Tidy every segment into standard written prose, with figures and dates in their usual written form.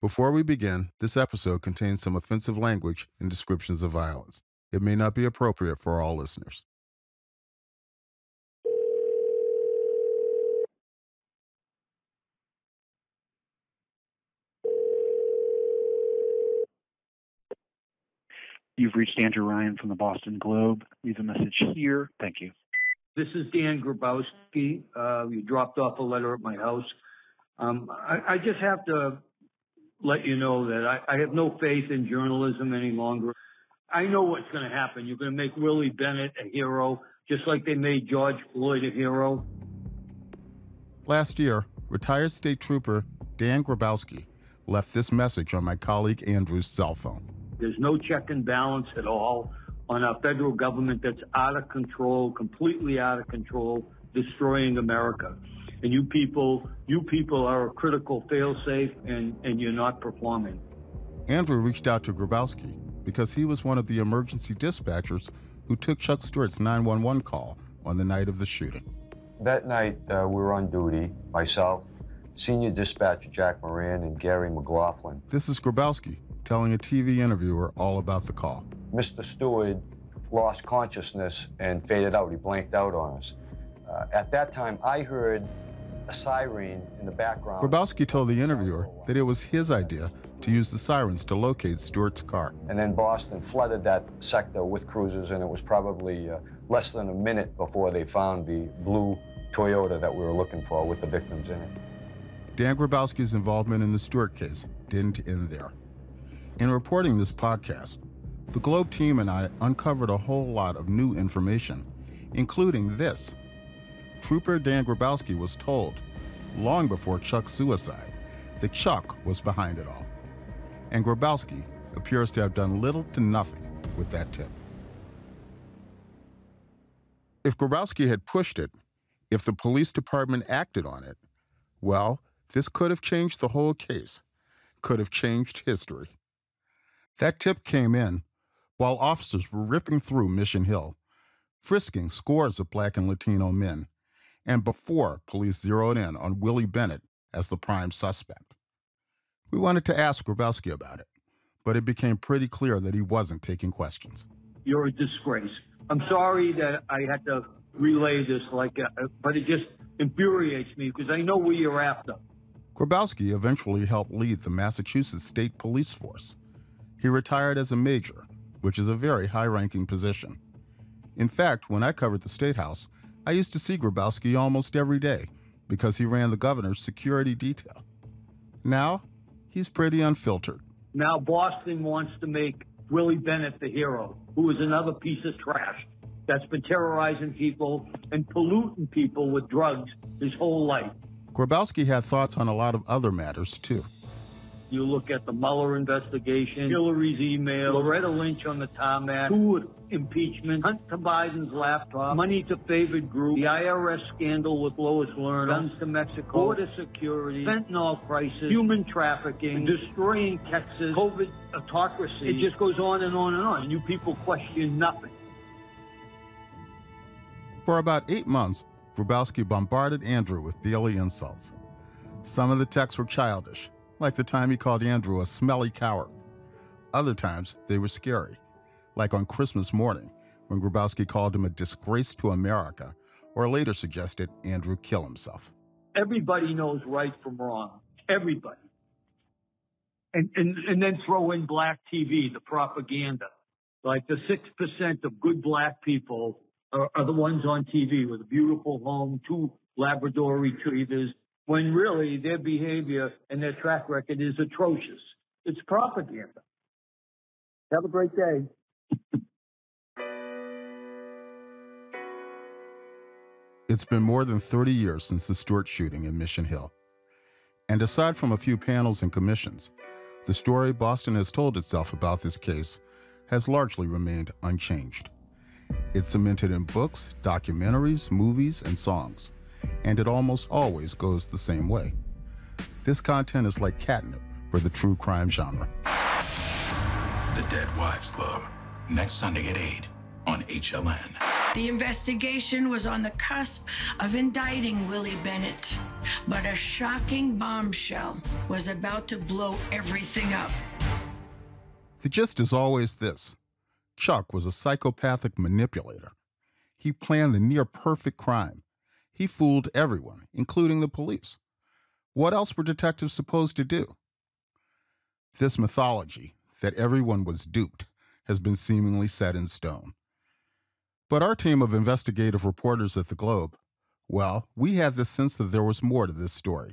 Before we begin, this episode contains some offensive language and descriptions of violence. It may not be appropriate for all listeners. You've reached Andrew Ryan from the Boston Globe. Leave a message here. Thank you. This is Dan Grabowski. You dropped off a letter at my house. I just have to let you know that I have no faith in journalism any longer. I know what's going to happen. You're going to make Willie Bennett a hero, just like they made George Floyd a hero. Last year, retired state trooper Dan Grabowski left this message on my colleague Andrew's cell phone. There's no check and balance at all on our federal government that's out of control, completely out of control, destroying America. And you people are a critical fail-safe, and you're not performing. Andrew reached out to Grabowski because he was one of the emergency dispatchers who took Chuck Stewart's 911 call on the night of the shooting. That night, we were on duty, myself, Senior Dispatcher Jack Moran, and Gary McLaughlin. This is Grabowski telling a TV interviewer all about the call. Mr. Stewart lost consciousness and faded out. He blanked out on us. At that time, I heard a siren in the background. Grabowski told the interviewer that it was his idea to use the sirens to locate Stewart's car. And then Boston flooded that sector with cruisers, and it was probably less than a minute before they found the blue Toyota that we were looking for with the victims in it. Dan Grabowski's involvement in the Stewart case didn't end there. In reporting this podcast, the Globe team and I uncovered a whole lot of new information, including this. Trooper Dan Grabowski was told, long before Chuck's suicide, that Chuck was behind it all. And Grabowski appears to have done little to nothing with that tip. If Grabowski had pushed it, if the police department acted on it, well, this could have changed the whole case, could have changed history. That tip came in while officers were ripping through Mission Hill, frisking scores of Black and Latino men, and before police zeroed in on Willie Bennett as the prime suspect. We wanted to ask Grabowski about it, but it became pretty clear that he wasn't taking questions. You're a disgrace. I'm sorry that I had to relay this but it just infuriates me because I know what you're after. Grabowski eventually helped lead the Massachusetts State Police Force. He retired as a major, which is a very high-ranking position. In fact, when I covered the State House, I used to see Grabowski almost every day because he ran the governor's security detail. Now, he's pretty unfiltered. Now Boston wants to make Willie Bennett the hero, who is another piece of trash that's been terrorizing people and polluting people with drugs his whole life. Grabowski had thoughts on a lot of other matters, too. You look at the Mueller investigation, Hillary's email, Loretta Lynch on the tarmac, Stewart impeachment, Hunter Biden's laptop, money to favored group, the IRS scandal with Lois Lerner, guns to Mexico, border security, fentanyl crisis, human trafficking, destroying Texas, COVID autocracy. It just goes on and on and on. And you people question nothing. For about 8 months, Grabowski bombarded Andrew with daily insults. Some of the texts were childish, like the time he called Andrew a smelly coward. Other times, they were scary, like on Christmas morning, when Grabowski called him a disgrace to America, or later suggested Andrew kill himself. Everybody knows right from wrong. Everybody. And then throw in black TV, the propaganda. Like the 6% of good black people are the ones on TV with a beautiful home, 2 Labrador retrievers, when really their behavior and their track record is atrocious. It's propaganda. Have a great day. It's been more than 30 years since the Stewart shooting in Mission Hill. And aside from a few panels and commissions, the story Boston has told itself about this case has largely remained unchanged. It's cemented in books, documentaries, movies, and songs, and it almost always goes the same way. This content is like catnip for the true crime genre. The Dead Wives Club, next Sunday at 8 on HLN. The investigation was on the cusp of indicting Willie Bennett, but a shocking bombshell was about to blow everything up. The gist is always this. Chuck was a psychopathic manipulator. He planned the near-perfect crime. He fooled everyone, including the police. What else were detectives supposed to do? This mythology, that everyone was duped, has been seemingly set in stone. But our team of investigative reporters at the Globe, well, we had the sense that there was more to this story.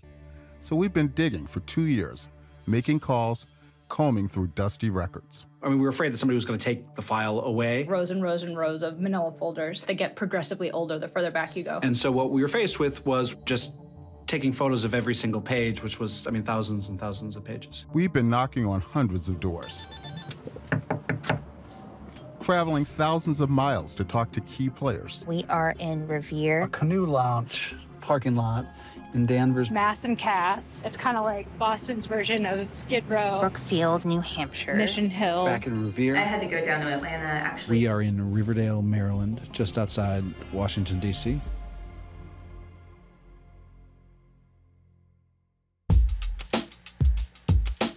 So we've been digging for 2 years, making calls, combing through dusty records. I mean, we were afraid that somebody was going to take the file away. Rows and rows and rows of manila folders that get progressively older the further back you go. And so what we were faced with was just taking photos of every single page, which was, I mean, thousands and thousands of pages. We've been knocking on hundreds of doors, traveling thousands of miles to talk to key players. We are in Revere. A canoe launch parking lot in Danvers. Mass and Cass. It's kind of like Boston's version of Skid Row. Brookfield, New Hampshire. Mission Hill. Back in Revere. I had to go down to Atlanta, actually. We are in Riverdale, Maryland, just outside Washington, D.C.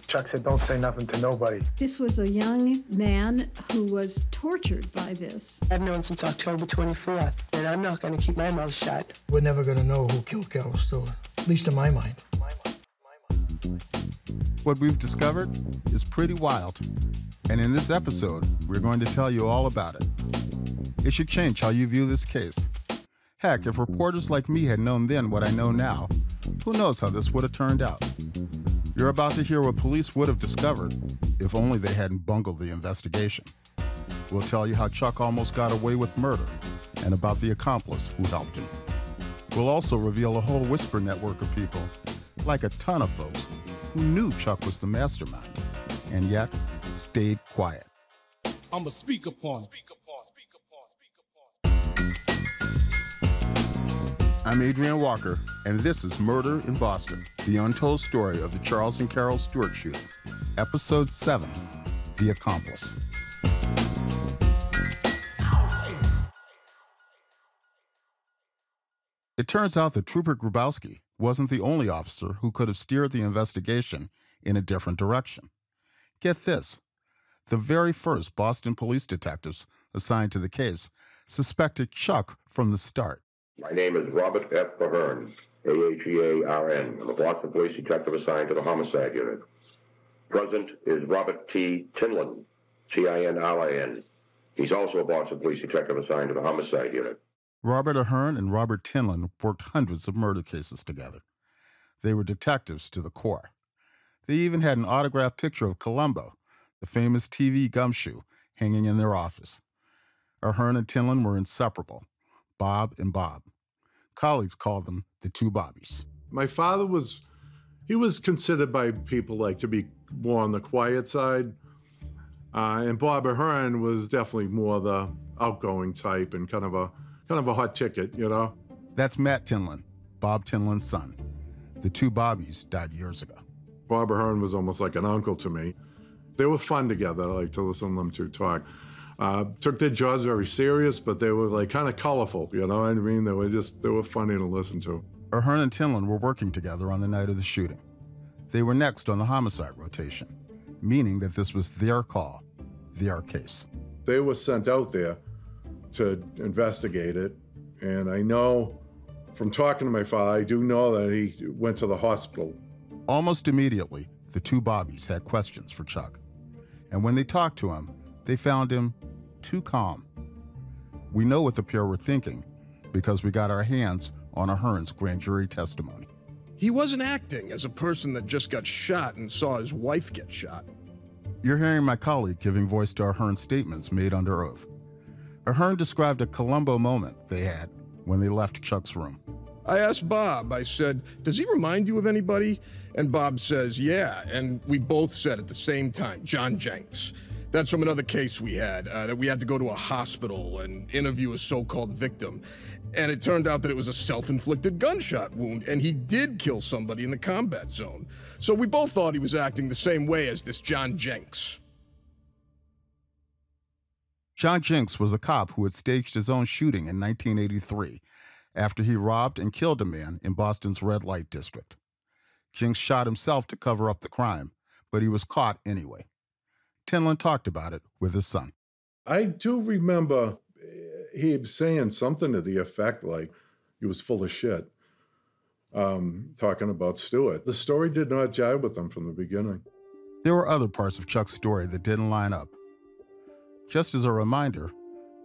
Chuck said, don't say nothing to nobody. This was a young man who was tortured by this. I've known since October 24th, and I'm not going to keep my mouth shut. We're never going to know who killed Carol Stewart, at least in my mind. What we've discovered is pretty wild. And in this episode, we're going to tell you all about it. It should change how you view this case. Heck, if reporters like me had known then what I know now, who knows how this would have turned out. You're about to hear what police would have discovered if only they hadn't bungled the investigation. We'll tell you how Chuck almost got away with murder and about the accomplice who helped him. We'll also reveal a whole whisper network of people, like a ton of folks, who knew Chuck was the mastermind and yet stayed quiet. I'ma speak upon. I'm Adrian Walker, and this is Murder in Boston, the untold story of the Charles and Carol Stewart shooting. Episode 7, The Accomplice. It turns out that Trooper Grabowski wasn't the only officer who could have steered the investigation in a different direction. Get this. The very first Boston police detectives assigned to the case suspected Chuck from the start. My name is Robert F. Ahern, A-H-E-A-R-N. I'm a Boston Police Detective assigned to the Homicide Unit. Present is Robert T. Tinlin, T-I-N-L-I-N. He's also a Boston Police Detective assigned to the Homicide Unit. Robert Ahern and Robert Tinlin worked hundreds of murder cases together. They were detectives to the core. They even had an autographed picture of Columbo, the famous TV gumshoe, hanging in their office. Ahern and Tinlin were inseparable, Bob and Bob. Colleagues called them the two Bobbies. My father was considered by people like to be more on the quiet side. And Bob Ahern was definitely more the outgoing type and kind of a hot ticket, you know? That's Matt Tinlin, Bob Tinlin's son. The two Bobbies died years ago. Bob Ahern was almost like an uncle to me. They were fun together. I like to listen to them two talk. Took their jobs very serious, but they were like kind of colorful, you know what I mean? They were funny to listen to. Ahern and Tinlin were working together on the night of the shooting. They were next on the homicide rotation, meaning that this was their call, their case. They were sent out there to investigate it, and I know from talking to my father, I do know that he went to the hospital. Almost immediately, the two Bobbies had questions for Chuck. And when they talked to him, they found him too calm. We know what the pair were thinking because we got our hands on Ahern's grand jury testimony. He wasn't acting as a person that just got shot and saw his wife get shot. You're hearing my colleague giving voice to Ahern's statements made under oath. Ahern described a Columbo moment they had when they left Chuck's room. I asked Bob, I said, does he remind you of anybody? And Bob says, yeah, and we both said at the same time, John Jenks. That's from another case we had, that we had to go to a hospital and interview a so-called victim. And it turned out that it was a self-inflicted gunshot wound, and he did kill somebody in the combat zone. So we both thought he was acting the same way as this John Jenks. John Jenks was a cop who had staged his own shooting in 1983 after he robbed and killed a man in Boston's red light district. Jenks shot himself to cover up the crime, but he was caught anyway. Tinlin talked about it with his son. I do remember he saying something to the effect like he was full of shit, talking about Stewart. The story did not jive with him from the beginning. There were other parts of Chuck's story that didn't line up. Just as a reminder,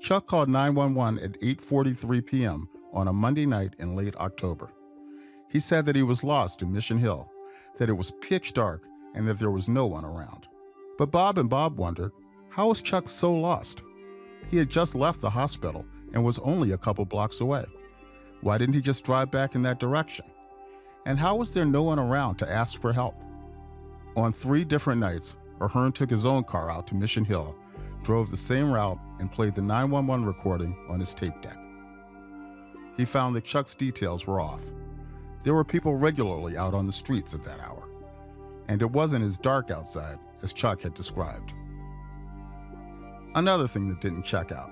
Chuck called 911 at 8:43 p.m. on a Monday night in late October. He said that he was lost in Mission Hill, that it was pitch dark, and that there was no one around. But Bob and Bob wondered, how was Chuck so lost? He had just left the hospital and was only a couple blocks away. Why didn't he just drive back in that direction? And how was there no one around to ask for help? On 3 different nights, Ahern took his own car out to Mission Hill, drove the same route, and played the 911 recording on his tape deck. He found that Chuck's details were off. There were people regularly out on the streets at that hour, and it wasn't as dark outside as Chuck had described. Another thing that didn't check out.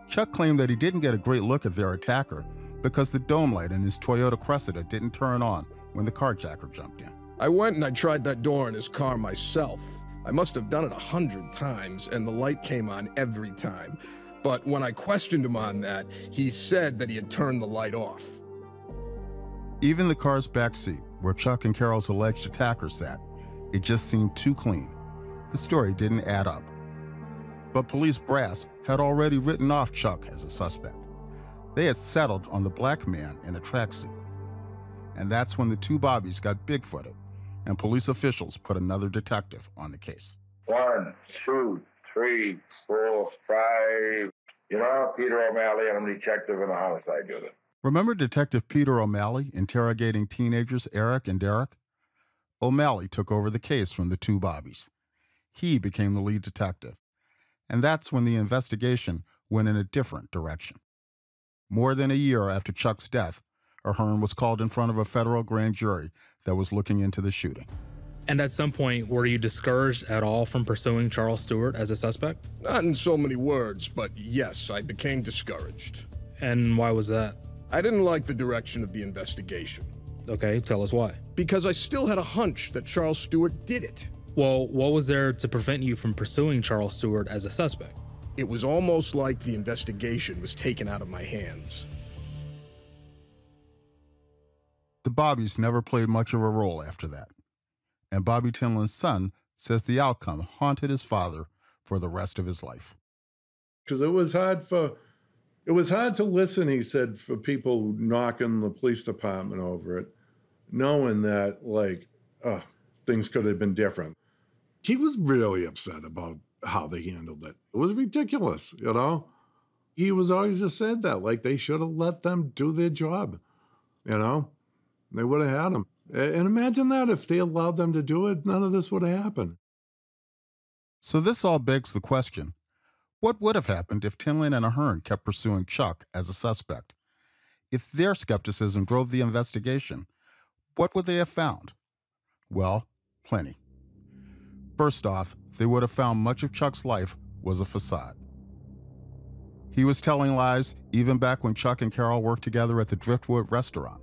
Chuck claimed that he didn't get a great look at their attacker because the dome light in his Toyota Cressida didn't turn on when the carjacker jumped in. I went and I tried that door in his car myself. I must have done it 100 times, and the light came on every time. But when I questioned him on that, he said that he had turned the light off. Even the car's back seat, where Chuck and Carol's alleged attacker sat, it just seemed too clean. The story didn't add up. But police brass had already written off Chuck as a suspect. They had settled on the black man in a tracksuit. And that's when the 2 Bobbies got bigfooted, and police officials put another detective on the case. 1, 2, 3, 4, 5. You know, Peter O'Malley, I'm a detective in the homicide unit. Remember Detective Peter O'Malley interrogating teenagers Eric and Derek? O'Malley took over the case from the 2 Bobbies. He became the lead detective. And that's when the investigation went in a different direction. More than a year after Chuck's death, Ahern was called in front of a federal grand jury that was looking into the shooting. And at some point, were you discouraged at all from pursuing Charles Stewart as a suspect? Not in so many words, but yes, I became discouraged. And why was that? I didn't like the direction of the investigation. Okay, tell us why. Because I still had a hunch that Charles Stewart did it. Well, what was there to prevent you from pursuing Charles Stewart as a suspect? It was almost like the investigation was taken out of my hands. The Bobbies never played much of a role after that. And Bobby Tinlin's son says the outcome haunted his father for the rest of his life. Because it was hard to listen, he said, for people knocking the police department over it, knowing that, things could have been different. He was really upset about how they handled it. It was ridiculous, you know? He was always just said that, they should have let them do their job, you know? They would have had them. And imagine that, if they allowed them to do it, none of this would have happened. So this all begs the question, what would have happened if Tinlin and Ahern kept pursuing Chuck as a suspect? If their skepticism drove the investigation, what would they have found? Well, plenty. First off, they would have found much of Chuck's life was a facade. He was telling lies even back when Chuck and Carol worked together at the Driftwood restaurant.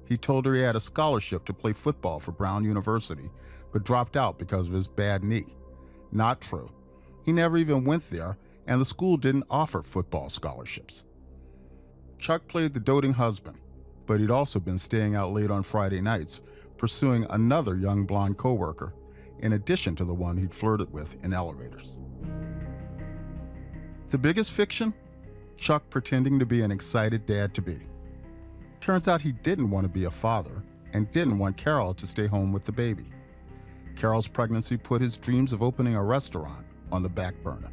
He told her he had a scholarship to play football for Brown University, but dropped out because of his bad knee. Not true. He never even went there, and the school didn't offer football scholarships. Chuck played the doting husband, but he'd also been staying out late on Friday nights, pursuing another young blonde coworker, in addition to the one he'd flirted with in elevators. The biggest fiction? Chuck pretending to be an excited dad-to-be. Turns out he didn't want to be a father and didn't want Carol to stay home with the baby. Carol's pregnancy put his dreams of opening a restaurant on the back burner.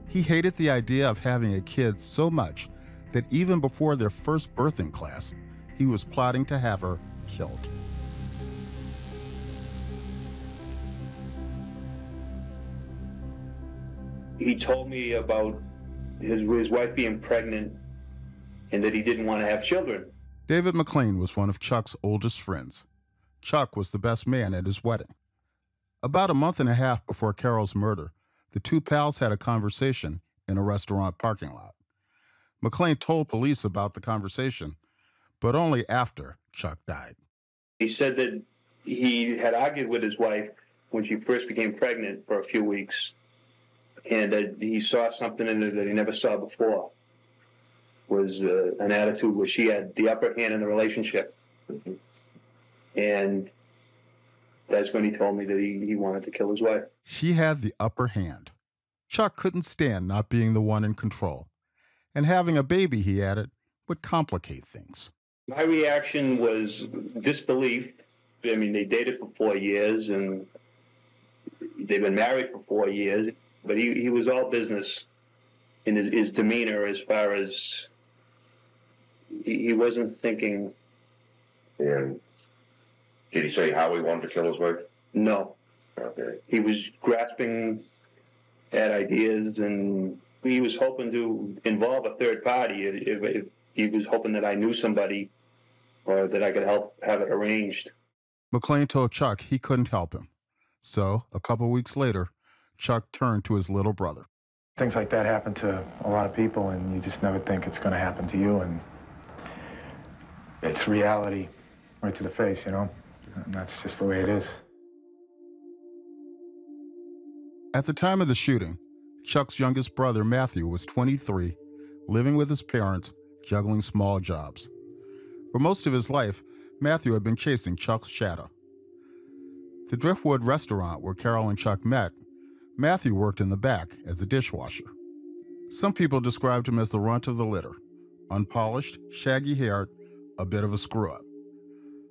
He hated the idea of having a kid so much that even before their first birthing class, he was plotting to have her killed. He told me about his wife being pregnant and that he didn't want to have children. David McLean was one of Chuck's oldest friends. Chuck was the best man at his wedding. About a month and a half before Carol's murder, The two pals had a conversation in a restaurant parking lot. McClain told police about the conversation, but only after Chuck died. He said that he had argued with his wife when she first became pregnant for a few weeks, and that he saw something in her that he never saw before. Was an attitude where she had the upper hand in the relationship. And that's when he told me that he wanted to kill his wife. She had the upper hand. Chuck couldn't stand not being the one in control. And having a baby, he added, would complicate things. My reaction was disbelief. I mean, they dated for 4 years, and they've been married for 4 years. But he was all business in his demeanor, as far as he wasn't thinking. And did he say how he wanted to kill his wife? No. Okay. He was grasping at ideas, and he was hoping to involve a third party. If he was hoping that I knew somebody or that I could help have it arranged. McClain told Chuck he couldn't help him. So, a couple weeks later, Chuck turned to his little brother. Things like that happen to a lot of people, and you just never think it's going to happen to you, and it's reality right to the face, you know? And that's just the way it is. At the time of the shooting, Chuck's youngest brother, Matthew, was 23, living with his parents, juggling small jobs. For most of his life, Matthew had been chasing Chuck's shadow. The Driftwood restaurant where Carol and Chuck met, Matthew worked in the back as a dishwasher. Some people described him as the runt of the litter, unpolished, shaggy-haired, a bit of a screw-up.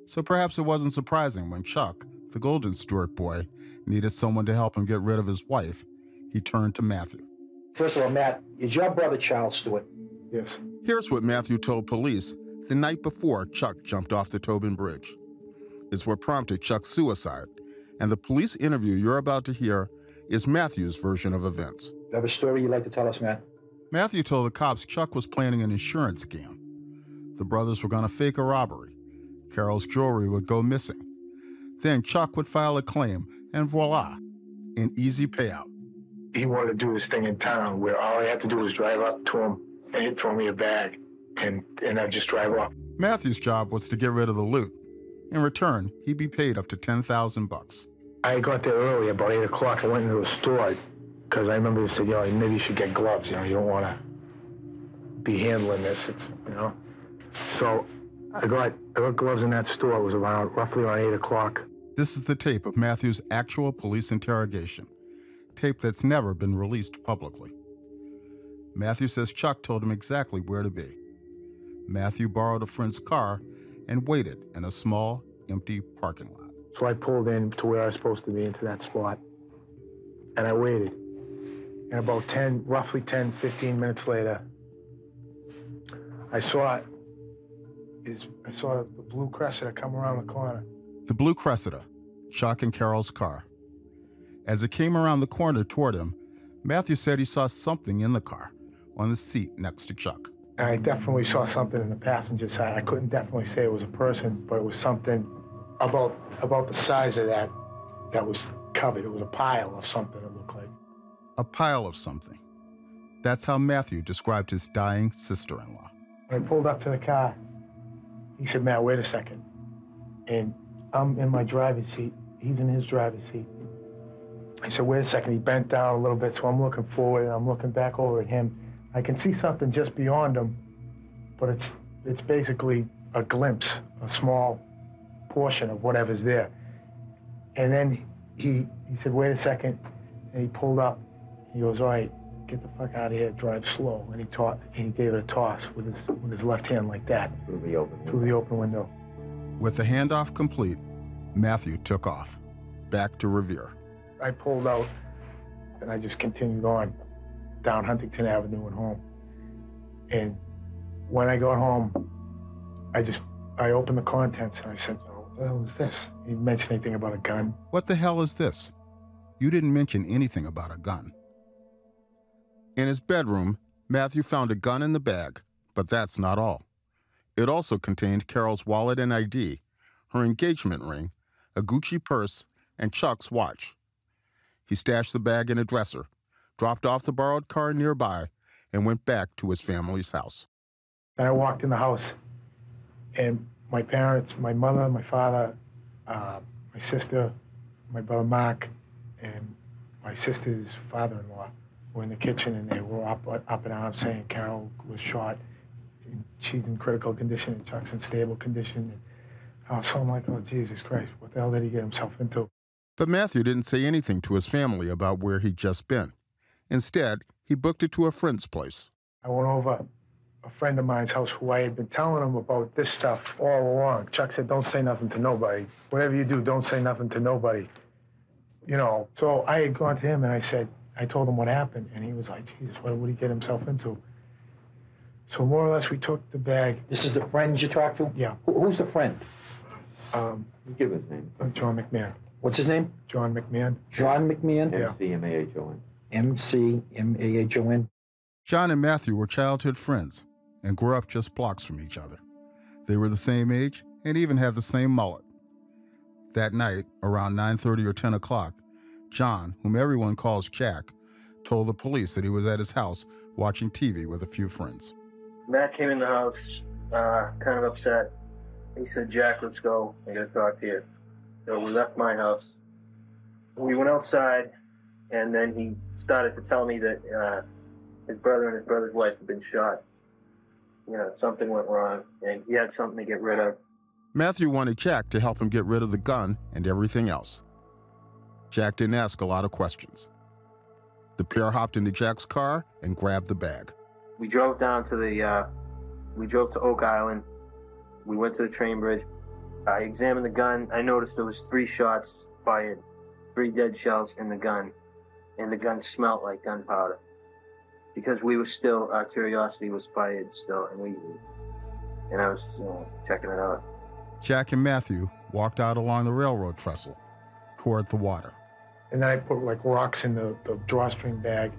So perhaps it wasn't surprising when Chuck, the Golden Stewart boy, needed someone to help him get rid of his wife, he turned to Matthew. First of all, Matt, is your brother Charles Stewart? Yes. Here's what Matthew told police the night before Chuck jumped off the Tobin Bridge. It's what prompted Chuck's suicide, and the police interview you're about to hear is Matthew's version of events. You have a story you'd like to tell us, Matt? Matthew told the cops Chuck was planning an insurance scam. The brothers were going to fake a robbery. Carol's jewelry would go missing. Then Chuck would file a claim, and voila, an easy payout. He wanted to do this thing in town where all I had to do was drive up to him and he'd throw me a bag, and I'd just drive off. Matthew's job was to get rid of the loot. In return, he'd be paid up to $10,000. I got there early, about 8 o'clock. I went into a store because I remember they said, you know, maybe you should get gloves. You know, you don't want to be handling this, you know. So I got gloves in that store. It was roughly around 8 o'clock. This is the tape of Matthew's actual police interrogation, tape that's never been released publicly. Matthew says Chuck told him exactly where to be. Matthew borrowed a friend's car and waited in a small, empty parking lot. So I pulled in to where I was supposed to be, into that spot, and I waited. And about roughly 10, 15 minutes later, I saw the blue Cressida come around the corner. The blue Cressida, Chuck and Carol's car. As it came around the corner toward him, Matthew said he saw something in the car, on the seat next to Chuck. And I definitely saw something in the passenger side. I couldn't definitely say it was a person, but it was something about the size of that was covered. It was a pile of something, it looked like. A pile of something. That's how Matthew described his dying sister-in-law. When I pulled up to the car, he said, Matt, wait a second. And I'm in my driver's seat. He's in his driver's seat. He said, wait a second. He bent down a little bit, so I'm looking forward, and I'm looking back over at him. I can see something just beyond him, but it's basically a glimpse, a small portion of whatever's there. And then he said, wait a second, and he pulled up. He goes, all right, get the fuck out of here, drive slow. And he gave it a toss with his left hand like that. Through the open window. With the handoff complete, Matthew took off, back to Revere. I pulled out, and I just continued on down Huntington Avenue and home. And when I got home, I opened the contents, and I said, oh, what the hell is this? He didn't mention anything about a gun. What the hell is this? You didn't mention anything about a gun. In his bedroom, Matthew found a gun in the bag, but that's not all. It also contained Carol's wallet and ID, her engagement ring, a Gucci purse, and Chuck's watch. He stashed the bag in a dresser, dropped off the borrowed car nearby, and went back to his family's house. Then I walked in the house, and my parents, my mother, my father, my sister, my brother Mark, and my sister's father-in-law were in the kitchen, and they were up in arms saying Carol was shot. And she's in critical condition, and Chuck's in stable condition. And so I'm like, oh, Jesus Christ, what the hell did he get himself into? But Matthew didn't say anything to his family about where he'd just been. Instead, he booked it to a friend's place. I went over a friend of mine's house who I had been telling him about this stuff all along. Chuck said, don't say nothing to nobody. Whatever you do, don't say nothing to nobody. You know, so I had gone to him and I told him what happened. And he was like, Jesus, what would he get himself into? So more or less, we took the bag. This is the friend you talked to? Yeah. Who's the friend? You give his name. John McMahon. What's his name? John McMahon. John McMahon? Yeah. M-C-M-A-H-O-N. M-C-M-A-H-O-N. John and Matthew were childhood friends and grew up just blocks from each other. They were the same age and even had the same mullet. That night, around 9:30 or 10 o'clock, John, whom everyone calls Jack, told the police that he was at his house watching TV with a few friends. Matt came in the house, kind of upset. He said, Jack, let's go. I gotta talk to you. So we left my house. We went outside, and then he started to tell me that his brother and his brother's wife had been shot. You know, something went wrong, and he had something to get rid of. Matthew wanted Jack to help him get rid of the gun and everything else. Jack didn't ask a lot of questions. The pair hopped into Jack's car and grabbed the bag. We drove down to we drove to Oak Island. We went to the train bridge. I examined the gun. I noticed there was 3 shots fired, 3 dead shells in the gun, and the gun smelled like gunpowder. Because we were still, our curiosity was fired still, and I was checking it out. Jack and Matthew walked out along the railroad trestle toward the water. And then I put like rocks in the drawstring bag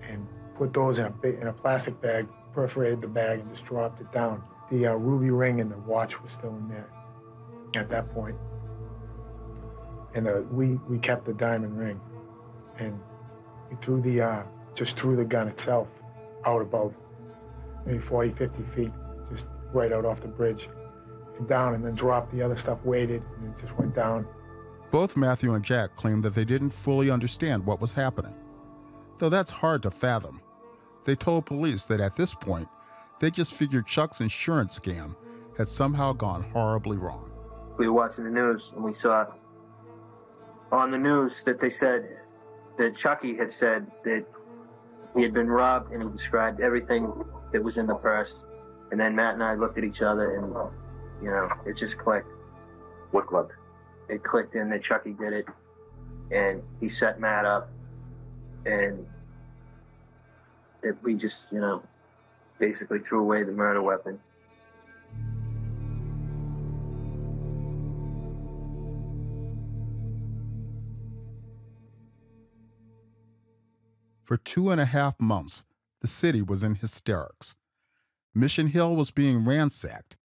and put those in a plastic bag, perforated the bag, and just dropped it down. The ruby ring and the watch was still in there at that point. And we kept the diamond ring. And we threw just threw the gun itself out about maybe 40, 50 feet, just right out off the bridge and down, and then dropped the other stuff, weighted, and it just went down. Both Matthew and Jack claimed that they didn't fully understand what was happening. Though that's hard to fathom. They told police that at this point, they just figured Chuck's insurance scam had somehow gone horribly wrong. We were watching the news, and we saw on the news that they said that Chucky had said that he had been robbed, and he described everything that was in the purse. And then Matt and I looked at each other, and, it just clicked. What clicked? It clicked in that Chucky did it, and he set Matt up, and that we just, basically threw away the murder weapon. For 2.5 months, the city was in hysterics. Mission Hill was being ransacked,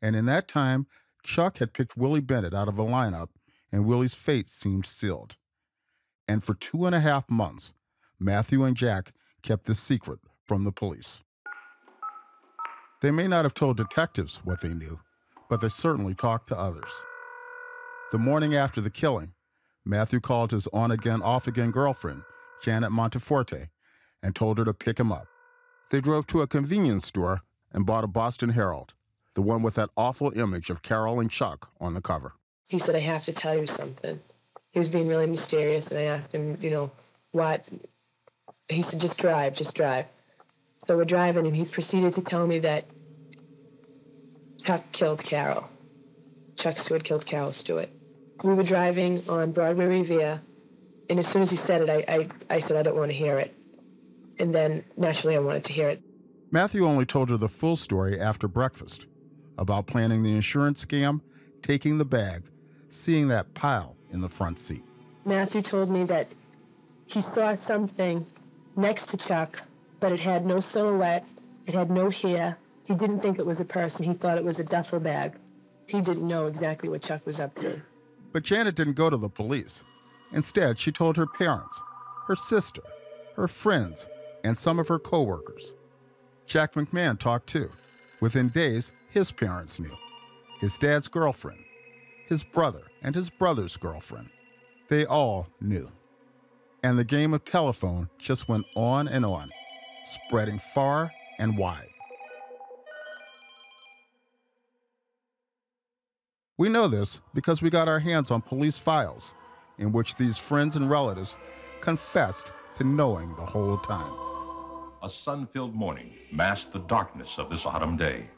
and in that time, Chuck had picked Willie Bennett out of a lineup, and Willie's fate seemed sealed. And for 2.5 months, Matthew and Jack kept this secret from the police. They may not have told detectives what they knew, but they certainly talked to others. The morning after the killing, Matthew called his on-again, off-again girlfriend, Janet Monteforte, and told her to pick him up. They drove to a convenience store and bought a Boston Herald, the one with that awful image of Carol and Chuck on the cover. He said, I have to tell you something. He was being really mysterious, and I asked him, what? He said, just drive. So we're driving, and he proceeded to tell me that Chuck killed Carol. Chuck Stewart killed Carol Stewart. We were driving on Broadway Revere, and as soon as he said it, I said, I don't want to hear it. And then, naturally, I wanted to hear it. Matthew only told her the full story after breakfast, about planning the insurance scam, taking the bag, seeing that pile in the front seat. Matthew told me that he saw something next to Chuck, but it had no silhouette, it had no hair. He didn't think it was a person. He thought it was a duffel bag. He didn't know exactly what Chuck was up to. But Janet didn't go to the police. Instead, she told her parents, her sister, her friends, and some of her co-workers. Jack McMahon talked too. Within days, his parents knew. His dad's girlfriend, his brother, and his brother's girlfriend. They all knew. And the game of telephone just went on, spreading far and wide. We know this because we got our hands on police files in which these friends and relatives confessed to knowing the whole time. A sun-filled morning masked the darkness of this autumn day.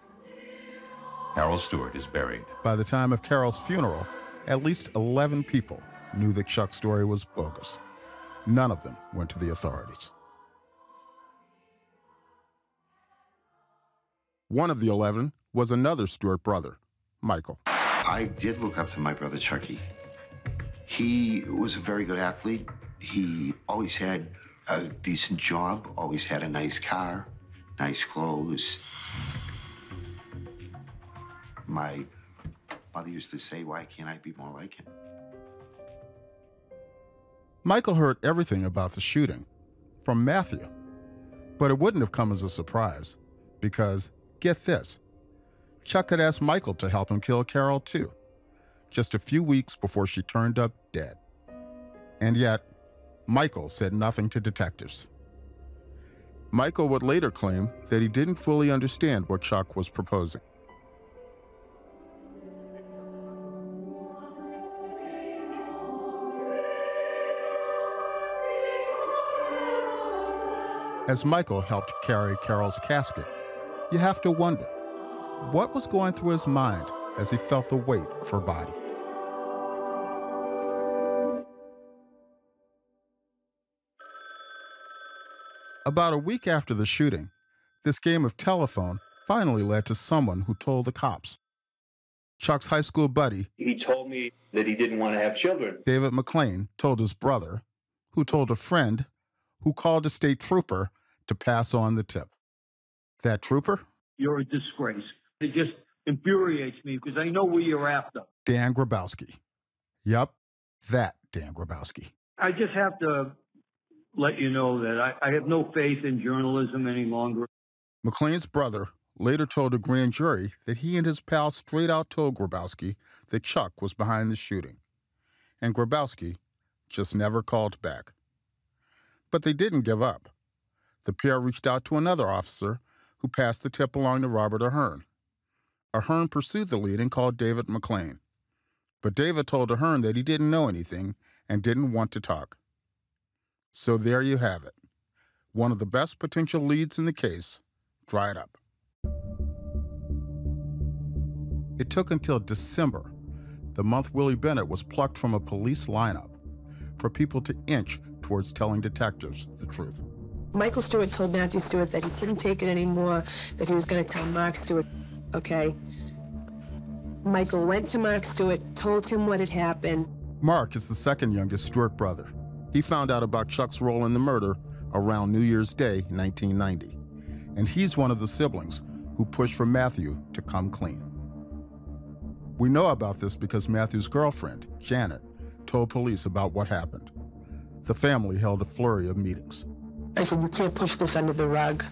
Carol Stewart is buried. By the time of Carol's funeral, at least 11 people knew that Chuck's story was bogus. None of them went to the authorities. One of the 11 was another Stewart brother, Michael. I did look up to my brother Chucky. He was a very good athlete. He always had a decent job, always had a nice car, nice clothes. My mother used to say, why can't I be more like him? Michael heard everything about the shooting from Matthew, but it wouldn't have come as a surprise because, get this, Chuck had asked Michael to help him kill Carol too, just a few weeks before she turned up dead. And yet, Michael said nothing to detectives. Michael would later claim that he didn't fully understand what Chuck was proposing. As Michael helped carry Carol's casket, you have to wonder, what was going through his mind as he felt the weight of her body? About a week after the shooting, this game of telephone finally led to someone who told the cops. Chuck's high school buddy, He told me that he didn't want to have children. David McLean, told his brother, who told a friend, who called a state trooper to pass on the tip. That trooper? You're a disgrace. It just infuriates me because I know where you're after. Dan Grabowski. Yup, that Dan Grabowski. I just have to let you know that I have no faith in journalism any longer. McLean's brother later told a grand jury that he and his pal straight out told Grabowski that Chuck was behind the shooting. And Grabowski just never called back. But they didn't give up. The pair reached out to another officer who passed the tip along to Robert Ahern. Ahern pursued the lead and called David McLean. But David told Ahern that he didn't know anything and didn't want to talk. So there you have it. One of the best potential leads in the case dried up. It took until December, the month Willie Bennett was plucked from a police lineup, for people to inch towards telling detectives the truth. Michael Stewart told Matthew Stewart that he couldn't take it anymore, that he was going to tell Mark Stewart, okay? Michael went to Mark Stewart, told him what had happened. Mark is the second youngest Stewart brother. He found out about Chuck's role in the murder around New Year's Day, 1990. And he's one of the siblings who pushed for Matthew to come clean. We know about this because Matthew's girlfriend, Janet, told police about what happened. The family held a flurry of meetings. I said, you can't push this under the rug.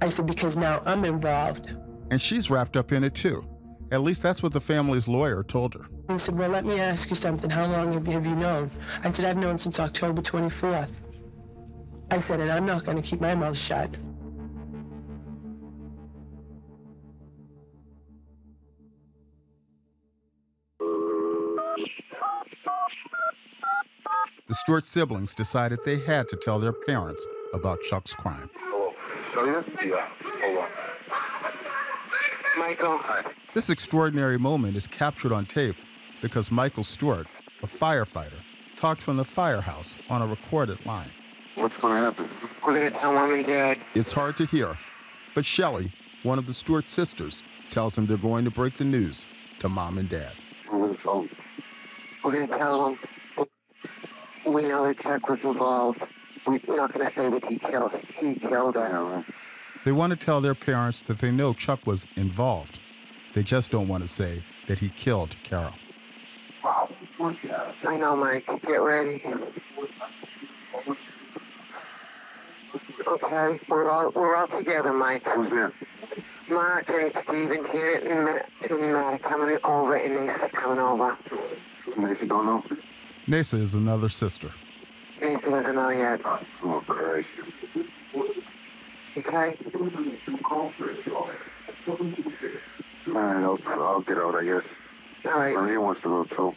I said, because now I'm involved. And she's wrapped up in it too. At least that's what the family's lawyer told her. He said, well, let me ask you something. How long have you known? I said, I've known since October 24th. I said, and I'm not going to keep my mouth shut. The Stewart siblings decided they had to tell their parents about Chuck's crime. Michael. This extraordinary moment is captured on tape because Michael Stewart, a firefighter, talked from the firehouse on a recorded line. What's going to happen? We're going to tell Mom and Dad. It's hard to hear, but Shelley, one of the Stewart sisters, tells them they're going to break the news to Mom and Dad. We're going to tell them we know that Chuck was involved. We're not going to say that he killed her. They want to tell their parents that they know Chuck was involved. They just don't want to say that he killed Carol. I know, Mike. Get ready. Okay, we're all together, Mike. Who's there? Mark and Steven here, and coming over, and Nasa coming over. Macy don't know? Nasa is another sister. Nasa doesn't know yet. Oh, Christ. Okay? All right, I'll get out, I guess. All right. Maria wants to go, too.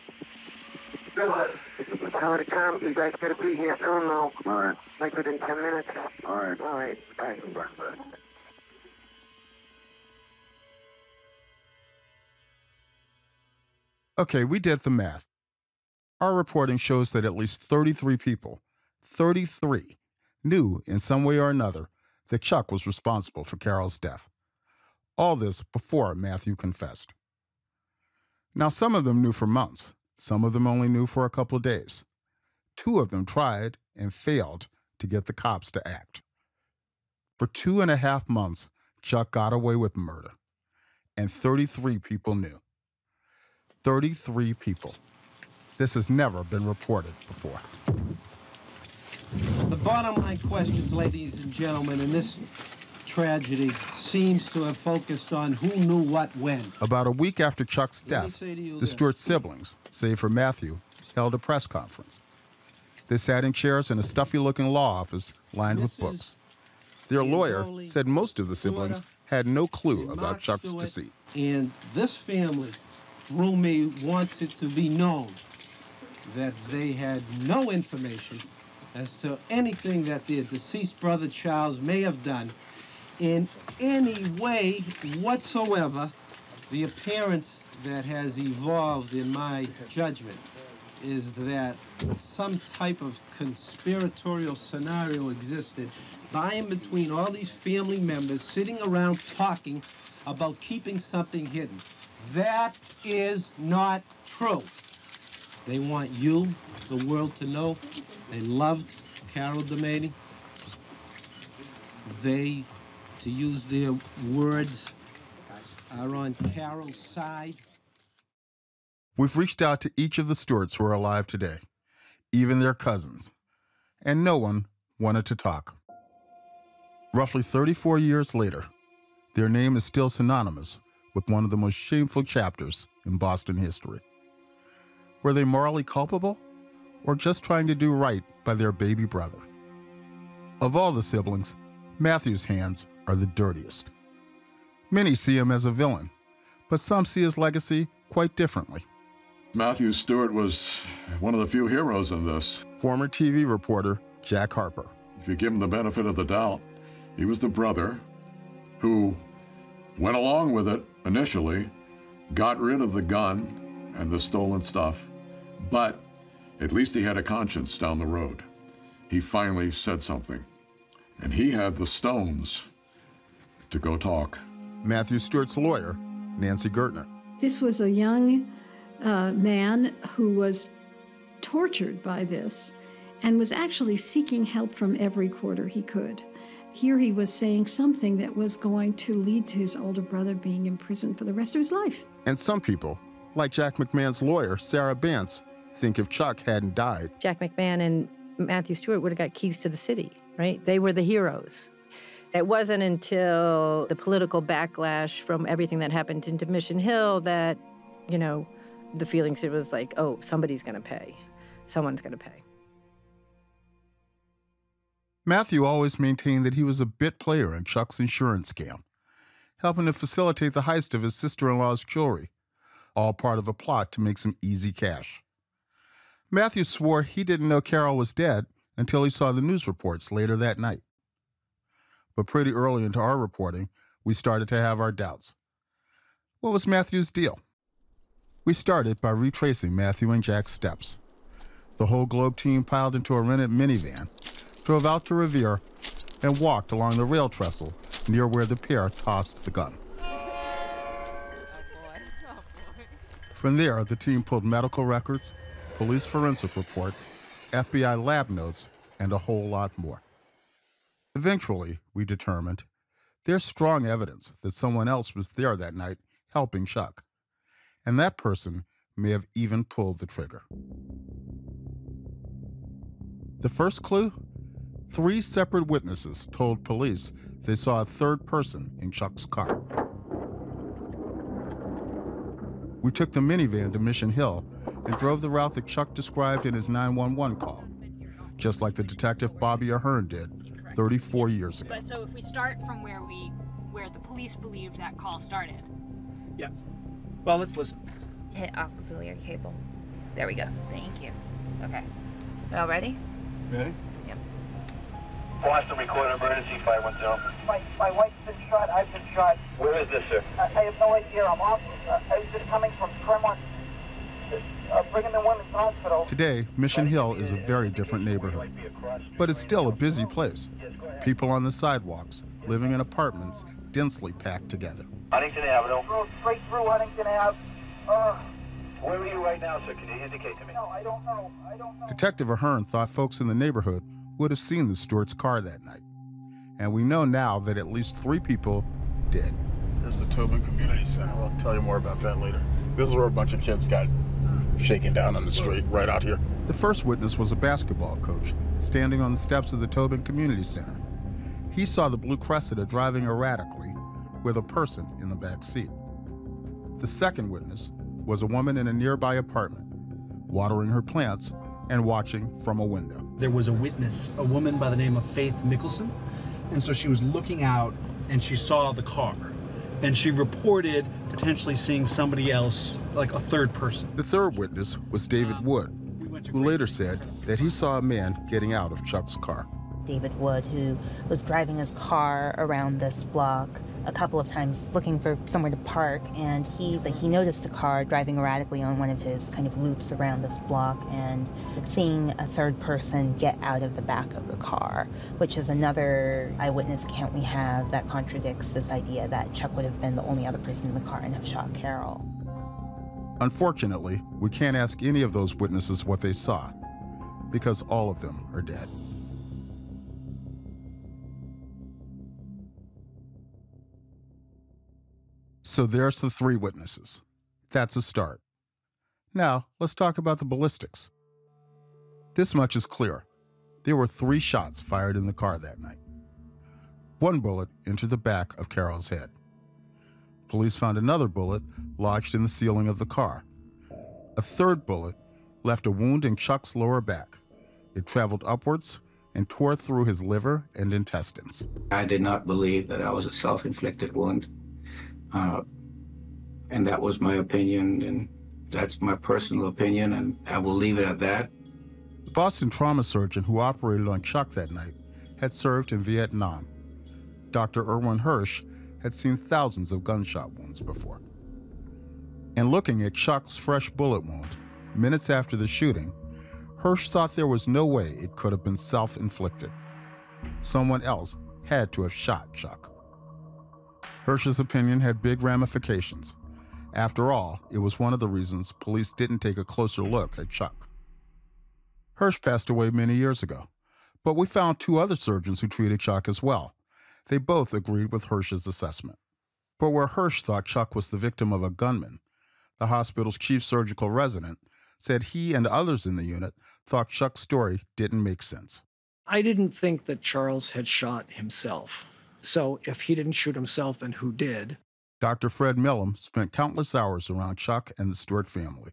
Tell her to come. You guys gotta be here soon, though. All right. Like within 10 minutes. All right. All right. Bye. Bye. Okay, we did the math. Our reporting shows that at least 33 people, 33, knew in some way or another that Chuck was responsible for Carol's death. All this before Matthew confessed. Now, some of them knew for months. Some of them only knew for a couple of days. 2 of them tried and failed to get the cops to act. For 2.5 months, Chuck got away with murder. And 33 people knew. 33 people. This has never been reported before. The bottom line questions, ladies and gentlemen, in this tragedy seems to have focused on who knew what when. About a week after Chuck's death, the Stewart siblings, save for Matthew, held a press conference. They sat in chairs in a stuffy-looking law office lined with books. Their lawyer said most of the siblings had no clue about Chuck's deceit. And this family, through me, wants it to be known that they had no information as to anything that their deceased brother Charles may have done in any way whatsoever. The appearance that has evolved in my judgment is that some type of conspiratorial scenario existed by and between all these family members sitting around talking about keeping something hidden. That is not true. They want you, the world, to know they loved Carol DeMady. They, to use their words, are on Carol's side. We've reached out to each of the Stewarts who are alive today, even their cousins, and no one wanted to talk. Roughly 34 years later, their name is still synonymous with one of the most shameful chapters in Boston history. Were they morally culpable, or just trying to do right by their baby brother? Of all the siblings, Matthew's hands are the dirtiest. Many see him as a villain, but some see his legacy quite differently. Matthew Stewart was one of the few heroes in this. Former TV reporter Jack Harper. If you give him the benefit of the doubt, he was the brother who went along with it initially, got rid of the gun and the stolen stuff, but at least he had a conscience down the road. He finally said something, and he had the stones to go talk. Matthew Stewart's lawyer, Nancy Gertner. This was a young man who was tortured by this and was actually seeking help from every quarter he could. Here he was saying something that was going to lead to his older brother being imprisoned for the rest of his life. And some people, like Jack McMahon's lawyer, Sarah Bance, think if Chuck hadn't died, Jack McMahon and Matthew Stewart would have got keys to the city, right? They were the heroes. It wasn't until the political backlash from everything that happened into Mission Hill that, you know, the feelings, it was like, oh, somebody's going to pay. Someone's going to pay. Matthew always maintained that he was a bit player in Chuck's insurance scam, helping to facilitate the heist of his sister-in-law's jewelry, all part of a plot to make some easy cash. Matthew swore he didn't know Carol was dead until he saw the news reports later that night. But pretty early into our reporting, we started to have our doubts. What was Matthew's deal? We started by retracing Matthew and Jack's steps. The whole Globe team piled into a rented minivan, drove out to Revere, and walked along the rail trestle near where the pair tossed the gun. From there, the team pulled medical records, police forensic reports, FBI lab notes, and a whole lot more. Eventually, we determined, there's strong evidence that someone else was there that night helping Chuck, and that person may have even pulled the trigger. The first clue? 3 separate witnesses told police they saw a third person in Chuck's car. We took the minivan to Mission Hill and drove the route that Chuck described in his 911 call, just like the detective Bobby Ahern did 34 years ago. But so if we start from where the police believed that call started. Yes. Well, let's listen. Hit auxiliary cable. There we go. Thank you. Okay. All ready? Ready? Yep. Boston, record emergency 510. My wife's been shot. I've been shot. Where is this, sir? I have no idea. I'm off. I was just coming from Tremont, Brigham and Women's Hospital. Today, Mission Hill is a very different neighborhood, but it's still a busy place. People on the sidewalks, living in apartments densely packed together. Huntington Avenue. Drove straight through Huntington Ave. Where are you right now, sir? Can you indicate to me? No, I don't know. Detective Ahern thought folks in the neighborhood would have seen the Stewart's car that night. And we know now that at least 3 people did. There's the Tobin Community Center. I'll tell you more about that later. This is where a bunch of kids got shaken down on the street right out here. The first witness was a basketball coach standing on the steps of the Tobin Community Center. He saw the blue Cressida driving erratically with a person in the back seat. The second witness was a woman in a nearby apartment, watering her plants and watching from a window. There was a witness, a woman by the name of Faith Mickelson, and so she was looking out and she saw the car, and she reported potentially seeing somebody else, like a third person. The third witness was David Wood, who later said that he saw a man getting out of Chuck's car. David Wood, who was driving his car around this block a couple of times looking for somewhere to park, and he noticed a car driving erratically on one of his kind of loops around this block and seeing a third person get out of the back of the car, which is another eyewitness account we have that contradicts this idea that Chuck would have been the only other person in the car and have shot Carol. Unfortunately, we can't ask any of those witnesses what they saw, because all of them are dead. So there's the 3 witnesses. That's a start. Now, let's talk about the ballistics. This much is clear. There were 3 shots fired in the car that night. 1 bullet entered the back of Carol's head. Police found another bullet lodged in the ceiling of the car. A 3rd bullet left a wound in Chuck's lower back. It traveled upwards and tore through his liver and intestines. I did not believe that I was a self-inflicted wound. And that was my opinion, and that's my personal opinion, and I will leave it at that. The Boston trauma surgeon who operated on Chuck that night had served in Vietnam. Dr. Erwin Hirsch had seen thousands of gunshot wounds before. And looking at Chuck's fresh bullet wound, minutes after the shooting, Hirsch thought there was no way it could have been self-inflicted. Someone else had to have shot Chuck. Hirsch's opinion had big ramifications. After all, it was one of the reasons police didn't take a closer look at Chuck. Hirsch passed away many years ago, but we found 2 other surgeons who treated Chuck as well. They both agreed with Hirsch's assessment. But where Hirsch thought Chuck was the victim of a gunman, the hospital's chief surgical resident said he and others in the unit thought Chuck's story didn't make sense. I didn't think that Charles had shot himself. So if he didn't shoot himself, then who did? Dr. Fred Millam spent countless hours around Chuck and the Stewart family.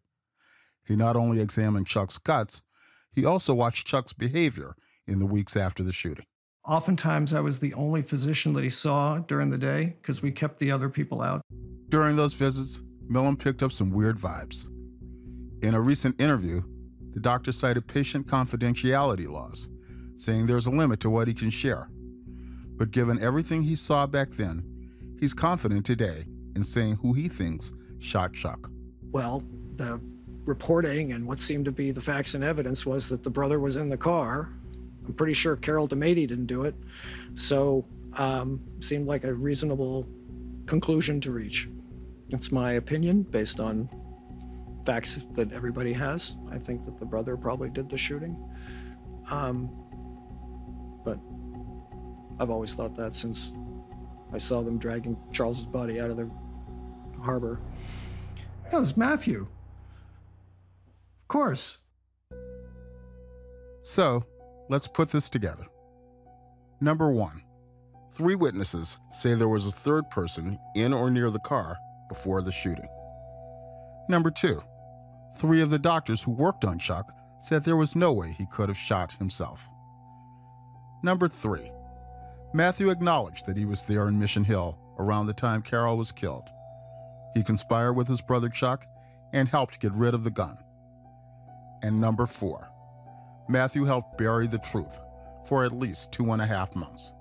He not only examined Chuck's guts, he also watched Chuck's behavior in the weeks after the shooting. Oftentimes, I was the only physician that he saw during the day because we kept the other people out. During those visits, Millam picked up some weird vibes. In a recent interview, the doctor cited patient confidentiality laws, saying there's a limit to what he can share. But given everything he saw back then, he's confident today in saying who he thinks shot Chuck. Well, the reporting and what seemed to be the facts and evidence was that the brother was in the car. I'm pretty sure Carol DeMady didn't do it. So, seemed like a reasonable conclusion to reach. It's my opinion based on facts that everybody has. I think that the brother probably did the shooting. But I've always thought that since I saw them dragging Charles's body out of the harbor. That was Matthew. Of course. So, let's put this together. Number 1. 3 witnesses say there was a third person in or near the car before the shooting. Number 2. 3 of the doctors who worked on Chuck said there was no way he could have shot himself. Number 3. Matthew acknowledged that he was there in Mission Hill around the time Carol was killed. He conspired with his brother Chuck and helped get rid of the gun. And number 4. Matthew helped bury the truth for at least 2.5 months.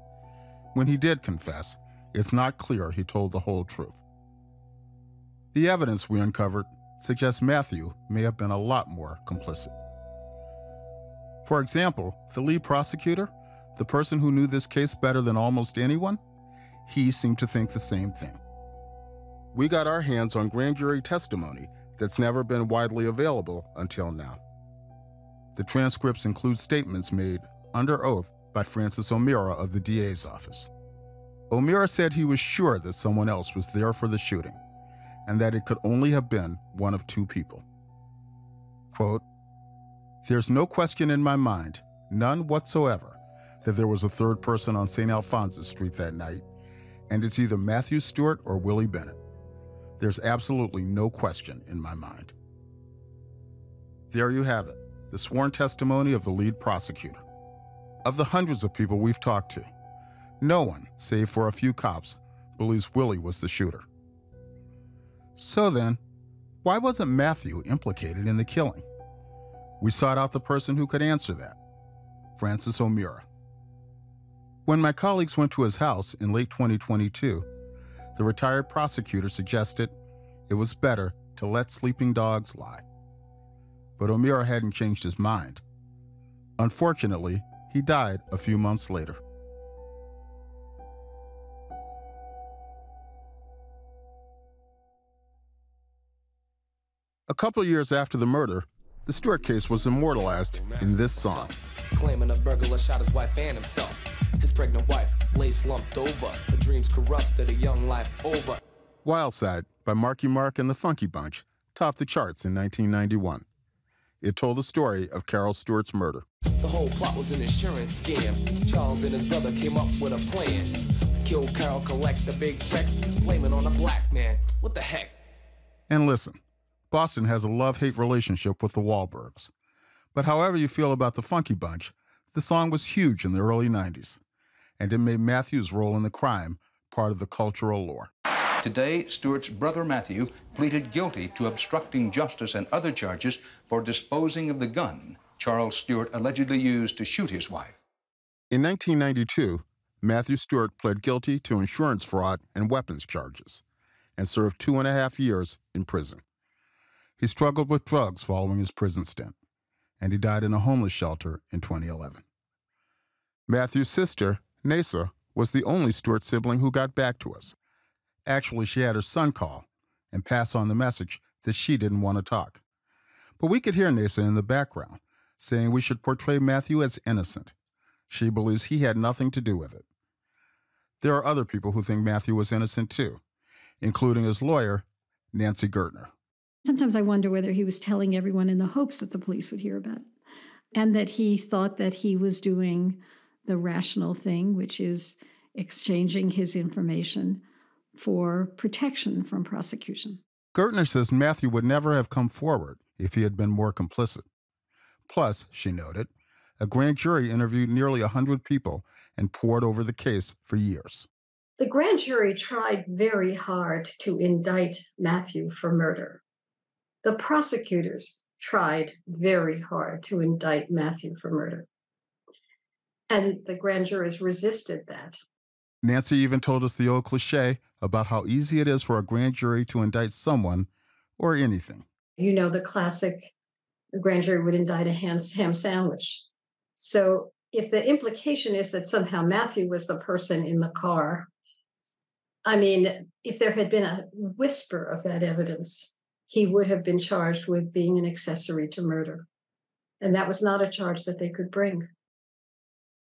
When he did confess, it's not clear he told the whole truth. The evidence we uncovered suggests Matthew may have been a lot more complicit. For example, the lead prosecutor, the person who knew this case better than almost anyone, he seemed to think the same thing. We got our hands on grand jury testimony that's never been widely available until now. The transcripts include statements made under oath by Francis O'Meara of the DA's office. O'Meara said he was sure that someone else was there for the shooting, and that it could only have been one of 2 people. Quote, "There's no question in my mind, none whatsoever, that there was a third person on St. Alphonsus Street that night, and it's either Matthew Stewart or Willie Bennett. There's absolutely no question in my mind." There you have it, the sworn testimony of the lead prosecutor. Of the hundreds of people we've talked to, no one, save for a few cops, believes Willie was the shooter. So then, why wasn't Matthew implicated in the killing? We sought out the person who could answer that, Francis O'Meara. When my colleagues went to his house in late 2022, the retired prosecutor suggested it was better to let sleeping dogs lie. But O'Meara hadn't changed his mind. Unfortunately, he died a few months later. A couple years after the murder, the Stewart case was immortalized in this song. Claiming a burglar shot his wife and himself. His pregnant wife lay slumped over. Her dreams corrupted, a young life over. Wild Side by Marky Mark and the Funky Bunch topped the charts in 1991. It told the story of Carol Stewart's murder. The whole plot was an insurance scam. Charles and his brother came up with a plan. Kill Carol, collect the big checks, blame it on a black man. What the heck? And listen, Boston has a love-hate relationship with the Wahlbergs. But however you feel about the Funky Bunch, the song was huge in the early 90s, and it made Matthew's role in the crime part of the cultural lore. Today, Stewart's brother Matthew pleaded guilty to obstructing justice and other charges for disposing of the gun Charles Stewart allegedly used to shoot his wife. In 1992, Matthew Stewart pled guilty to insurance fraud and weapons charges and served 2.5 years in prison. He struggled with drugs following his prison stint, and he died in a homeless shelter in 2011. Matthew's sister, Nasa, was the only Stewart sibling who got back to us. Actually, she had her son call and pass on the message that she didn't want to talk. But we could hear Nasa in the background saying we should portray Matthew as innocent. She believes he had nothing to do with it. There are other people who think Matthew was innocent too, including his lawyer, Nancy Gertner. Sometimes I wonder whether he was telling everyone in the hopes that the police would hear about it, and that he thought that he was doing the rational thing, which is exchanging his information for protection from prosecution. Gertner says Matthew would never have come forward if he had been more complicit. Plus, she noted, a grand jury interviewed nearly 100 people and pored over the case for years. The grand jury tried very hard to indict Matthew for murder. The prosecutors tried very hard to indict Matthew for murder. And the grand jurors resisted that. Nancy even told us the old cliche about how easy it is for a grand jury to indict someone or anything. You know, the classic, the grand jury would indict a ham sandwich. So if the implication is that somehow Matthew was the person in the car, I mean, if there had been a whisper of that evidence, he would have been charged with being an accessory to murder. And that was not a charge that they could bring.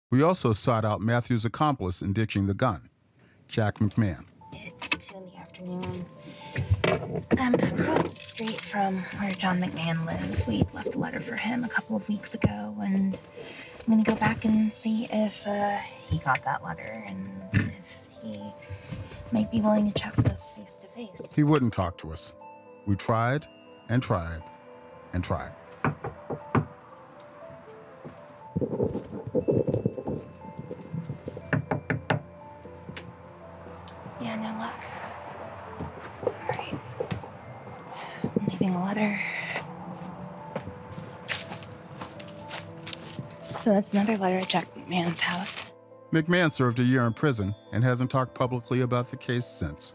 We also sought out Matthew's accomplice in ditching the gun, Jack McMahon. It's 2 in the afternoon. I'm across the street from where John McMahon lives. We left a letter for him a couple of weeks ago, and I'm gonna go back and see if he got that letter and if he might be willing to chat with us face to face. He wouldn't talk to us. We tried and tried and tried. Yeah, no luck. All right. I'm leaving a letter. So that's another letter at Jack McMahon's house. McMahon served a year in prison and hasn't talked publicly about the case since.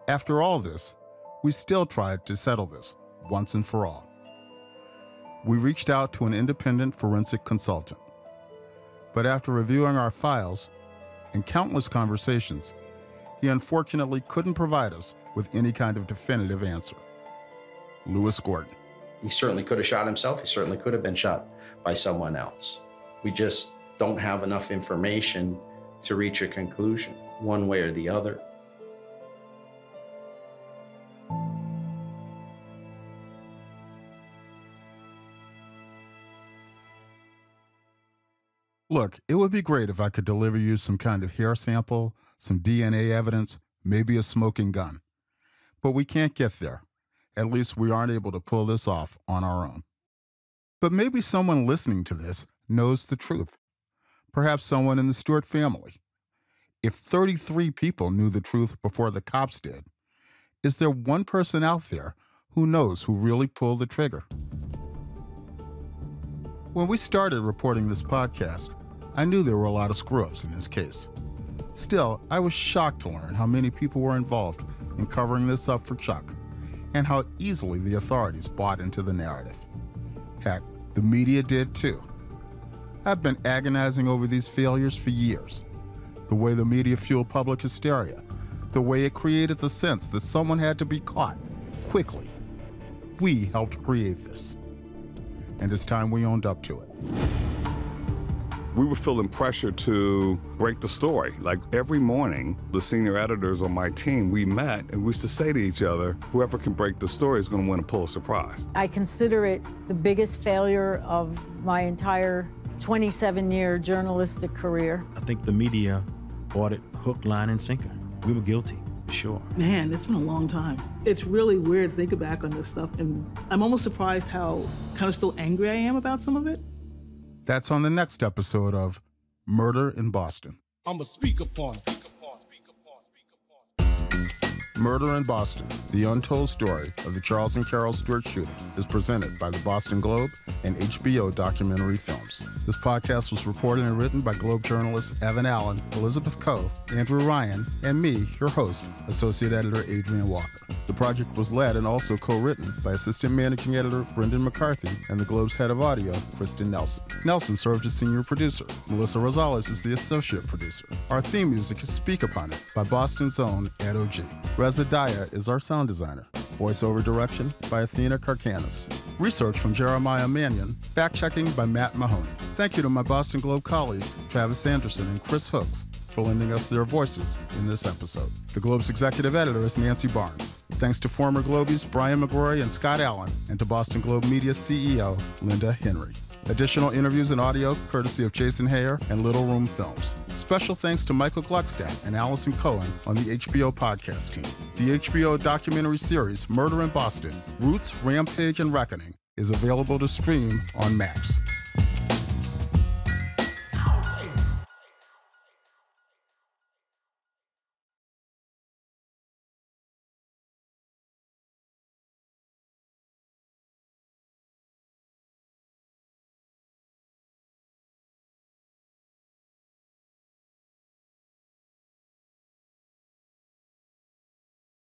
After all this, we still tried to settle this once and for all. We reached out to an independent forensic consultant. But after reviewing our files and countless conversations, he unfortunately couldn't provide us with any kind of definitive answer. Lewis Gordon. He certainly could have shot himself. He certainly could have been shot by someone else. We just don't have enough information to reach a conclusion, one way or the other. Look, it would be great if I could deliver you some kind of hair sample, some DNA evidence, maybe a smoking gun. But we can't get there. At least we aren't able to pull this off on our own. But maybe someone listening to this knows the truth. Perhaps someone in the Stewart family. If 33 people knew the truth before the cops did, is there one person out there who knows who really pulled the trigger? When we started reporting this podcast, I knew there were a lot of screw-ups in this case. Still, I was shocked to learn how many people were involved in covering this up for Chuck, and how easily the authorities bought into the narrative. Heck, the media did too. I've been agonizing over these failures for years. The way the media fueled public hysteria, the way it created the sense that someone had to be caught quickly. We helped create this. And it's time we owned up to it. We were feeling pressure to break the story. Like every morning, the senior editors on my team, we met and we used to say to each other, whoever can break the story is going to win a Pulitzer Prize. I consider it the biggest failure of my entire 27-year journalistic career. I think the media bought it hook, line, and sinker. We were guilty, for sure. Man, it's been a long time. It's really weird thinking back on this stuff, and I'm almost surprised how kind of still angry I am about some of it. That's on the next episode of Murder in Boston. I'm a speak upon. Murder in Boston, the untold story of the Charles and Carol Stewart shooting, is presented by the Boston Globe and HBO Documentary Films. This podcast was reported and written by Globe journalists Evan Allen, Elizabeth Coe, Andrew Ryan, and me, your host, Associate Editor Adrian Walker. The project was led and also co-written by Assistant Managing Editor Brendan McCarthy and the Globe's Head of Audio, Kristen Nelson. Nelson served as Senior Producer. Melissa Rosales is the Associate Producer. Our theme music is Speak Upon It by Boston's own Ed O.G. Reza Daya is our sound designer. Voiceover direction by Athena Karkanis. Research from Jeremiah Mannion. Fact-checking by Matt Mahoney. Thank you to my Boston Globe colleagues, Travis Anderson and Chris Hooks, for lending us their voices in this episode. The Globe's executive editor is Nancy Barnes. Thanks to former Globies Brian McGrory and Scott Allen, and to Boston Globe Media CEO Linda Henry. Additional interviews and audio courtesy of Jason Hayer and Little Room Films. Special thanks to Michael Gluckstadt and Allison Cohen on the HBO podcast team. The HBO documentary series Murder in Boston, Roots, Rampage, and Reckoning is available to stream on Max.